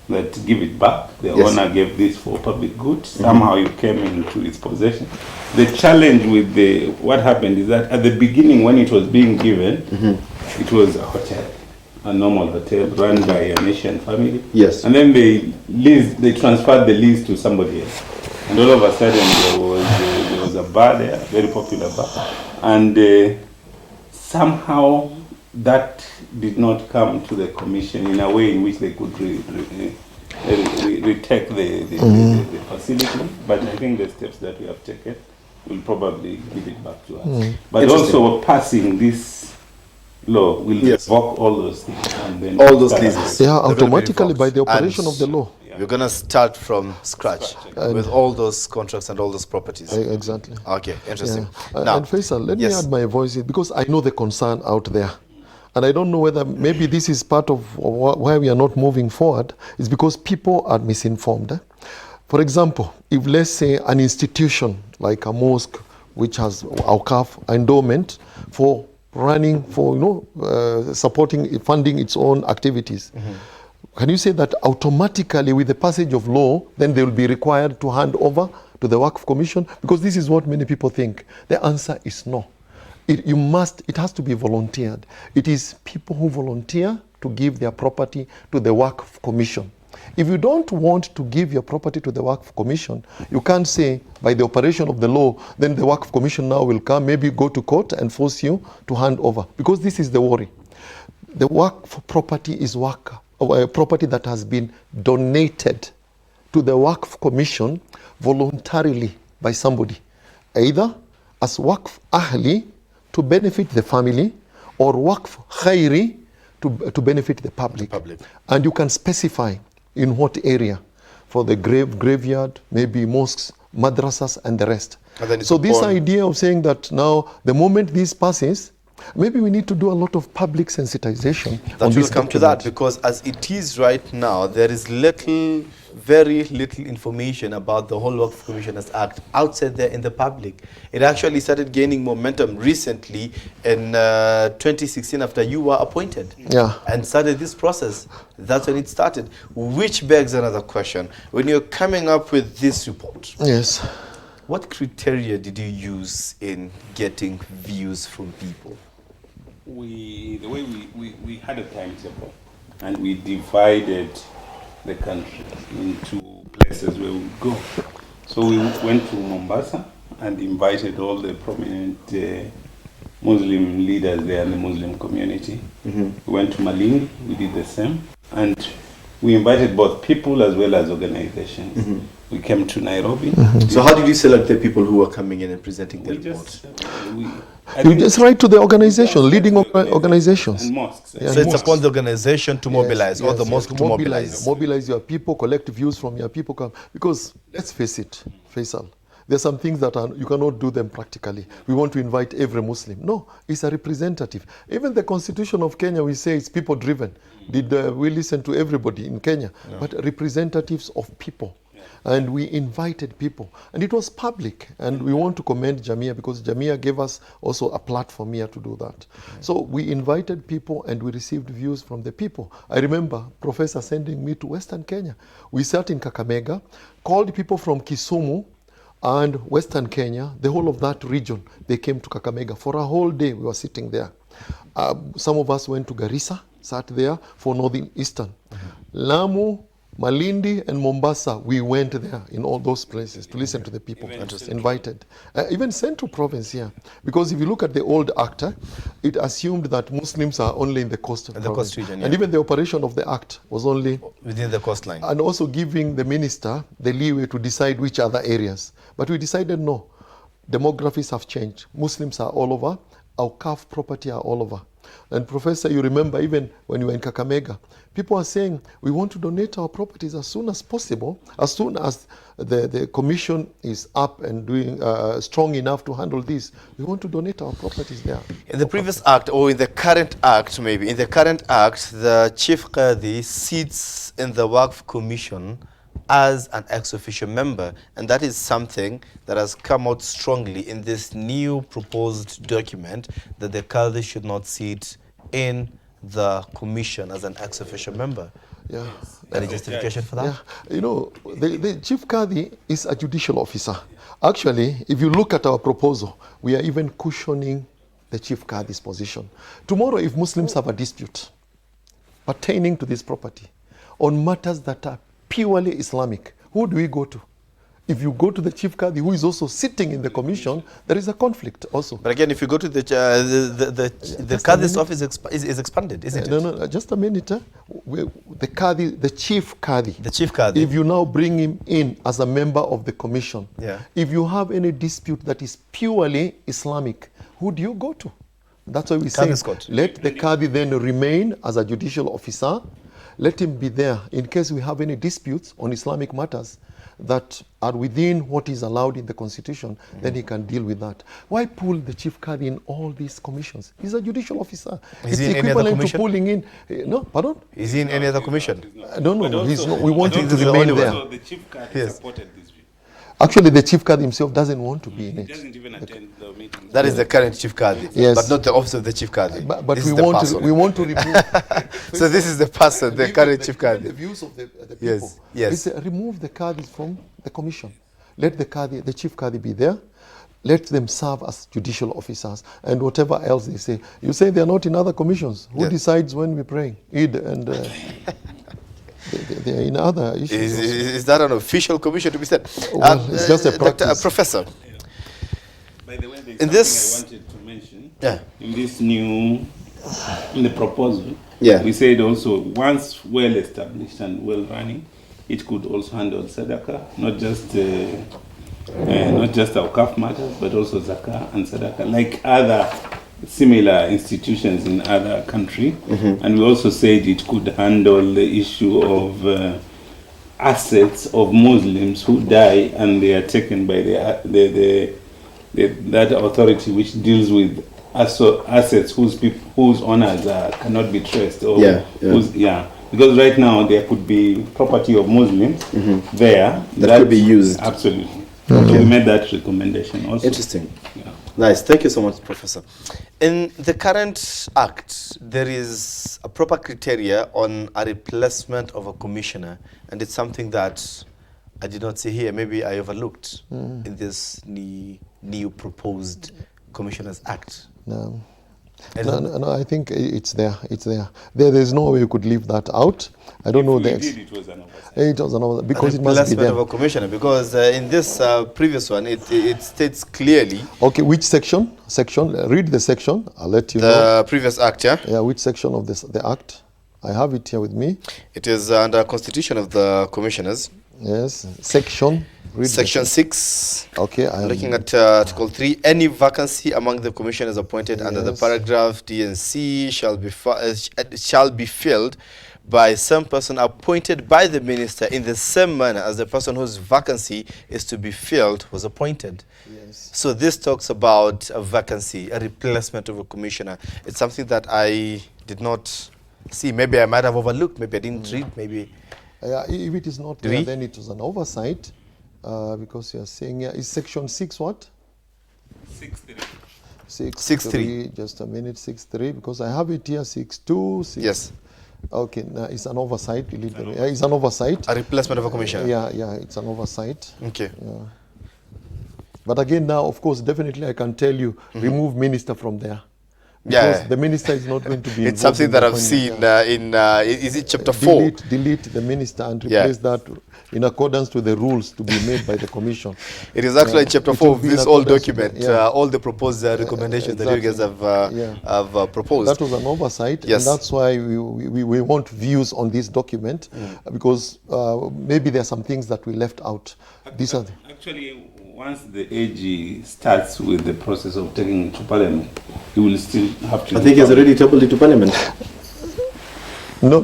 let's give it back. The owner gave this for public good. Somehow it came into its possession. The challenge with what happened is that at the beginning, when it was being given, it was a hotel, a normal hotel run by an Asian family. Yes. And then they transferred the lease to somebody else. And all of a sudden there was a bar there, a very popular bar. And somehow that did not come to the commission in a way in which they could retake the facility. But I think the steps that we have taken will probably give it back to us. But also passing this law will revoke all those things. And then all those leases. Yeah, automatically by the operation of the law. We're going to start from scratch with all those contracts and all those properties. Exactly. Okay, interesting. Now, and Faisal, let me add my voice because I know the concern out there. And I don't know whether maybe this is part of why we are not moving forward, is because people are misinformed. For example, if let's say an institution like a mosque, which has Awqaf endowment for running, for supporting, funding its own activities, can you say that automatically with the passage of law, then they will be required to hand over to the Wakf Commission? Because this is what many people think. The answer is no. It has to be volunteered. It is people who volunteer to give their property to the Wakf Commission. If you don't want to give your property to the Wakf Commission, you can't say by the operation of the law, then the Wakf Commission now will come, maybe go to court and force you to hand over. Because this is the worry. The Wakf property is a property that has been donated to the Wakf Commission voluntarily by somebody, either as Wakf Ahli to benefit the family, or Wakf Khairi to benefit the public. And you can specify in what area, for the graveyard, maybe mosques, madrasas, and the rest. So this idea of saying that now, the moment this passes, maybe we need to do a lot of public sensitization. That will come to that, because as it is right now, there is very little information about the whole Wakf Commissioners Act outside there in the public. It actually started gaining momentum recently in 2016 after you were appointed. Yeah. And started this process. That's when it started. Which begs another question. When you're coming up with this report, yes, what criteria did you use in getting views from people? The way we had a timetable, and we divided the country into places where we go. So we went to Mombasa and invited all the prominent Muslim leaders there in the Muslim community. We went to Malindi, we did the same. And we invited both people as well as organizations. We came to Nairobi. So how did you select the people who were coming in and presenting the report? You just write to the organization, leading organizations. And mosques. So it's upon the organization to mobilize, or the mosque to mobilize. Mobilize your people, collect views from your people. Because let's face it, Faisal, there are some things that you cannot do them practically. We want to invite every Muslim. No, it's a representative. Even the Constitution of Kenya, we say it's people driven. Did we listen to everybody in Kenya? No. But representatives of people. And we invited people, and it was public. And we want to commend Jamia, because Jamia gave us also a platform here to do that. So we invited people and we received views from the people. I remember Professor sending me to Western Kenya. We sat in Kakamega, called people from Kisumu and Western Kenya, the whole of that region. They came to Kakamega for a whole day. We were sitting there. Some of us went to Garissa, sat there for Northern Eastern. Lamu, Malindi and Mombasa, we went there in all those places to listen to the people, invited. Even Central Province here. Because if you look at the old Act, it assumed that Muslims are only in the coastal province. Region, And even the operation of the Act was only within the coastline. And also giving the minister the leeway to decide which other areas. But we decided no. Demographics have changed. Muslims are all over. Our calf property are all over. And Professor, you remember even when you were in Kakamega, people are saying, we want to donate our properties as soon as possible, as soon as the commission is up and doing strong enough to handle this. We want to donate our properties there. In the previous act, or in the current act maybe, in the current act, the Chief Qadi sits in the Wakf Commission as an ex-officio member, and that is something that has come out strongly in this new proposed document, that the Qadi should not sit in the commission as an ex-officio member. Yeah. Any justification for that? Yeah. You know, the Chief Qadi is a judicial officer. Actually, if you look at our proposal, we are even cushioning the Chief Qadi's position. Tomorrow, if Muslims have a dispute pertaining to this property on matters that are purely Islamic, who do we go to? If you go to the Chief Qadi, who is also sitting in the commission, there is a conflict also. But again, if you go to the Qadi's office is expanded, isn't it? No, just a minute. The Qadi, the Chief Qadi. The Chief Qadi. If you now bring him in as a member of the commission, yeah. If you have any dispute that is purely Islamic, who do you go to? That's why we say, let the Qadi then remain as a judicial officer. Let him be there in case we have any disputes on Islamic matters that are within what is allowed in the Constitution, then he can deal with that. Why pull the Chief Qadi in all these commissions? He's a judicial officer. Is he it's in any other equivalent commission? to pulling in... no, pardon? Is he in any other commission? No, he's not. We want him to remain there. So the Chief Qadi supported this view. Actually, the Chief Qadi himself doesn't want to be in it. He doesn't even attend the meetings. That is the current Chief Qadi, yes. But not the office of the Chief Qadi. But we want to remove... So this is the person, the current Chief Qadi. The views of the people. Yes. It's remove the Qadis from the commission. Let the Chief Qadi be there. Let them serve as judicial officers and whatever else they say. You say they are not in other commissions. Who decides when we pray? Eid and... They are in other issues. Is that an official commission to be said? Well, it's just a practice. Professor. By the way, there's in this, I wanted to mention. In this in the proposal, yeah. We said also once well established and well running, it could also handle sadaqah, not just not just Wakf matters, but also Zakah and Sadaqah, like other similar institutions in other countries. And we also said it could handle the issue of assets of Muslims who die and they are taken by that authority which deals with assets whose owners cannot be traced. Or because right now there could be property of Muslims there that could be used. Absolutely. Okay. We made that recommendation also. Interesting. Nice. Thank you so much, Professor. In the current act, there is a proper criteria on a replacement of a commissioner, and it's something that I did not see here. Maybe I overlooked in this new proposed Commissioners Act. No, I think it's there. There's no way you could leave that out. I don't know. It was an oversight. It was an oversight because it must be there. Of a commissioner, because in this previous one, it states clearly. Okay, which section? Read the section. I'll let you know. The previous act, yeah. Yeah, which section of the act? I have it here with me. It is under Constitution of the Commissioners. Yes, section. Section 6. Okay, I'm looking at Article 3. Any vacancy among the commissioners appointed under the paragraph D and C shall be filled by some person appointed by the minister in the same manner as the person whose vacancy is to be filled was appointed. Yes. So this talks about a vacancy, a replacement of a commissioner. It's something that I did not see. Maybe I might have overlooked. Maybe I didn't read. Maybe. If it is not there, then it was an oversight. Because you are saying, is section 6 what? 6.3. 6.3. Just a minute, 6.3, because I have it here, 6.2, 6. Yes. Okay, now it's an oversight. It's an oversight. A replacement of a commissioner. Yeah, it's an oversight. Okay. Yeah. But again, now, of course, definitely I can tell you, remove minister from there. Because the minister is not going to be It's something that I've seen is it chapter 4? Delete the minister and replace that in accordance with the rules to be made by the commission. It is actually chapter 4 of this old document, all the proposed recommendations that you guys have proposed. That was an oversight, and that's why we want views on this document, because maybe there are some things that we left out. Actually, once the AG starts with the process of taking it to Parliament, he will still have to... I think he has already tabled it to Parliament. No.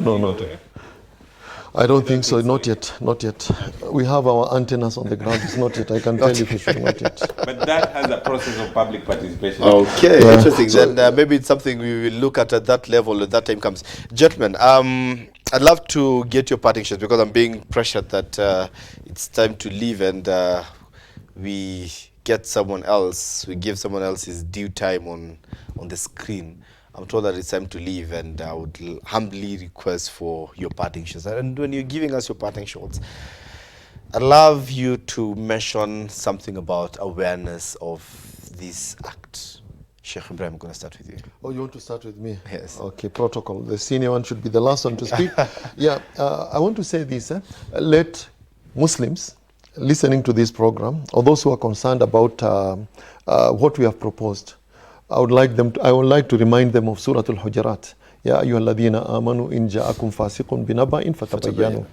I don't think so. Not yet. We have our antennas on the ground. It's not yet. I can tell you for sure, not yet. But that has a process of public participation. Okay, interesting. So, then maybe it's something we will look at that level when that time comes. Gentlemen, I'd love to get your parting shots because I'm being pressured that it's time to leave and we get someone else, we give someone else his due time on the screen. I'm told that it's time to leave, and I would humbly request for your parting shots. And when you're giving us your parting shots, I'd love you to mention something about awareness of this act. Sheikh Ibrahim, I'm going to start with you. Oh, you want to start with me? Yes. Okay, protocol. The senior one should be the last one to speak. I want to say this. Let Muslims listening to this program, or those who are concerned about what we have proposed, I would like to remind them of Surah Al-Hujurat. Ya ayyuhalladhina amanu in ja'akum fasiqun binaba'in fatabayyanu.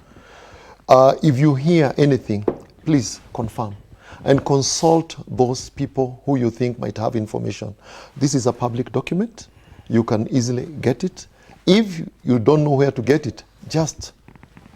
If you hear anything, please confirm and consult those people who you think might have information. This is a public document. You can easily get it. If you don't know where to get it, just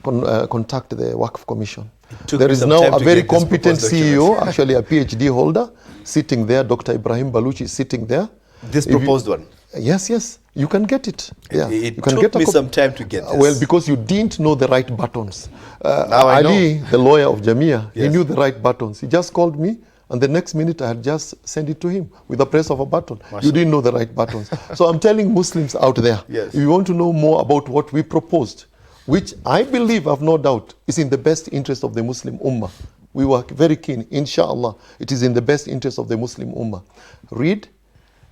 contact the Wakf Commission. There is now a very competent CEO, actually a PhD holder, sitting there. Dr. Ibrahim Baluchi is sitting there. This proposed one? Yes. You can get it. Yeah. It took me some time to get this. Well, because you didn't know the right buttons. Now I Ali, know. the lawyer of Jamia, he knew the right buttons. He just called me, and the next minute I had just sent it to him with the press of a button. You didn't know the right buttons. So I'm telling Muslims out there, if you want to know more about what we proposed, which I believe, I've no doubt, is in the best interest of the Muslim Ummah. We were very keen, inshallah, it is in the best interest of the Muslim Ummah. Read.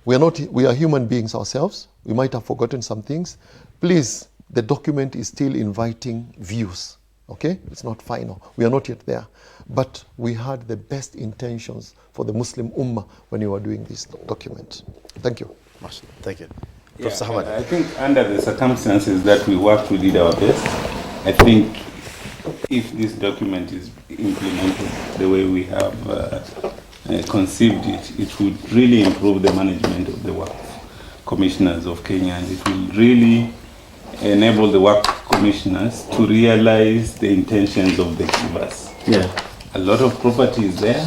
We are human beings ourselves. We might have forgotten some things. Please, the document is still inviting views. Okay? It's not final. We are not yet there. But we had the best intentions for the Muslim Ummah when you were doing this document. Thank you. Thank you. Prof. Hamadi. I think under the circumstances that we worked, we did our best. I think if this document is implemented the way we have conceived it, it would really improve the management of the Wakf commissioners of Kenya, and it will really enable the Wakf commissioners to realize the intentions of the givers. Yeah. A lot of property is there,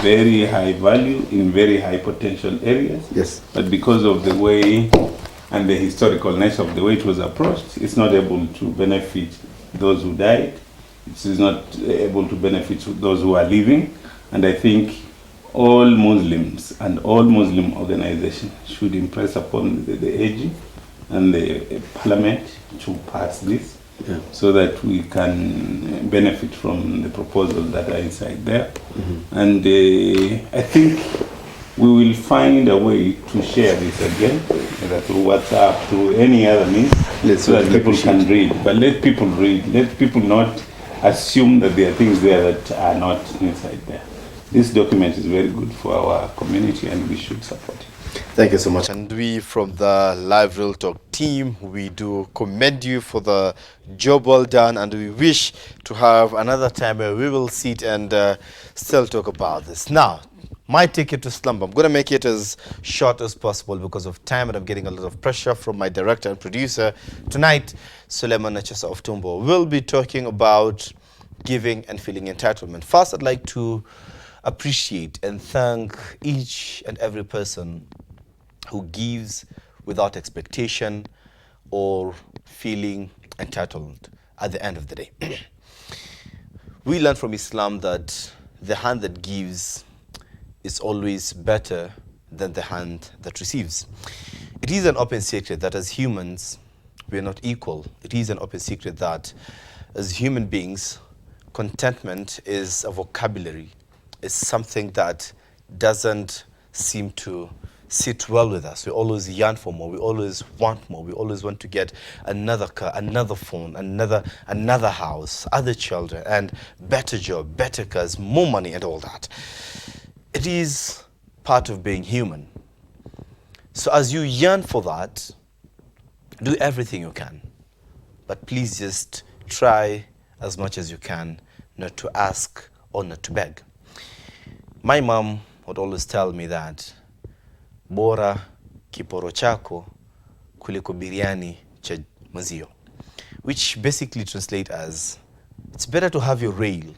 very high value in very high potential areas. Yes. But because of the way and the historical nature of the way it was approached, it's not able to benefit those who died. It is not able to benefit those who are living. And I think all Muslims and all Muslim organizations should impress upon the AG and the Parliament to pass this, so that we can benefit from the proposals that are inside there. And I think we will find a way to share this again, either through WhatsApp, through any other means, so that people can read. But let people read. Let people not assume that there are things there that are not inside there. This document is very good for our community, and we should support it. Thank you so much. And we from the Live Real Talk team, we do commend you for the job well done, and we wish to have another time where we will sit and still talk about this. Now, my ticket to slumber, I'm going to make it as short as possible because of time, and I'm getting a lot of pressure from my director and producer. Tonight, Suleiman Nachasa of Tumbo will be talking about giving and feeling entitlement. First, I'd like to appreciate and thank each and every person who gives without expectation or feeling entitled at the end of the day. We learn from Islam that the hand that gives is always better than the hand that receives. It is an open secret that as humans, we are not equal. It is an open secret that as human beings, contentment is a vocabulary. It's something that doesn't seem to sit well with us. We always yearn for more. We always want more. We always want to get another car, another phone, another house, other children, and better job, better cars, more money, and all that. It is part of being human. So as you yearn for that, do everything you can. But please just try as much as you can not to ask or not to beg. My mom would always tell me that bora kiporo chako kuliko biriani cha mwenzio, which basically translates as it's better to have your rail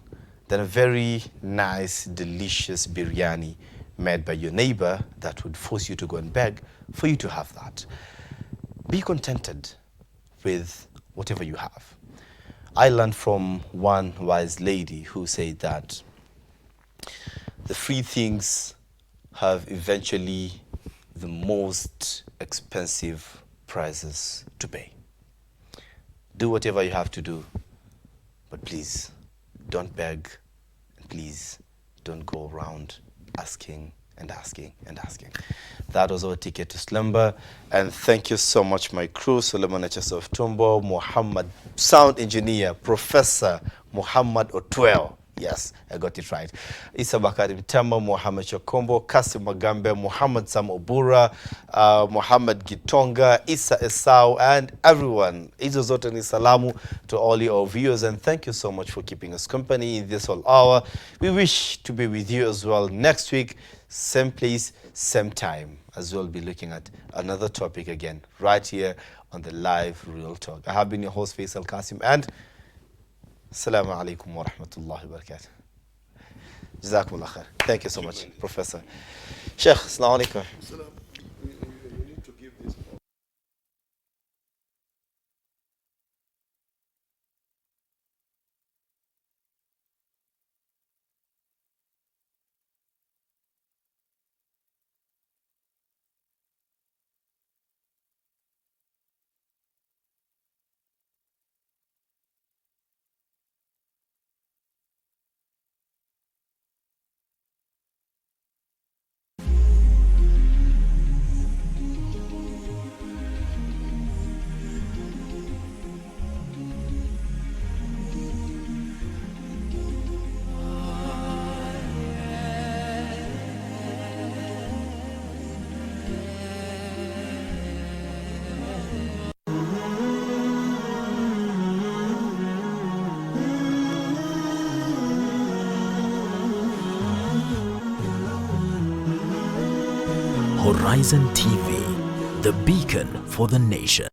than a very nice, delicious biryani made by your neighbor that would force you to go and beg for you to have that. Be contented with whatever you have. I learned from one wise lady who said that the free things have eventually the most expensive prices to pay. Do whatever you have to do, but please don't beg, and please don't go around asking and asking and asking. That was our ticket to slumber, and thank you so much, my crew, Suleiman Nachasa of Tumbo, Muhammad, sound engineer, Professor Muhammad Otwell. Yes, I got it right. Isa Bakari Mtamba, Muhammad Chakombo, Kassim Magambe, Muhammad Sam Obura, Muhammad Gitonga, Isa Esau, and everyone. Izo zote ni salamu to all your viewers, and thank you so much for keeping us company in this whole hour. We wish to be with you as well next week, same place, same time, as we'll be looking at another topic again, right here on the Live Real Talk. I have been your host, Faisal Kassim, and Assalamu alaikum wa rahmatullahi wa barakatuh. Jazakumullah khair. Thank you so much, Professor. Sheikh, assalamu alaikum. HoizonTV, the beacon for the nation.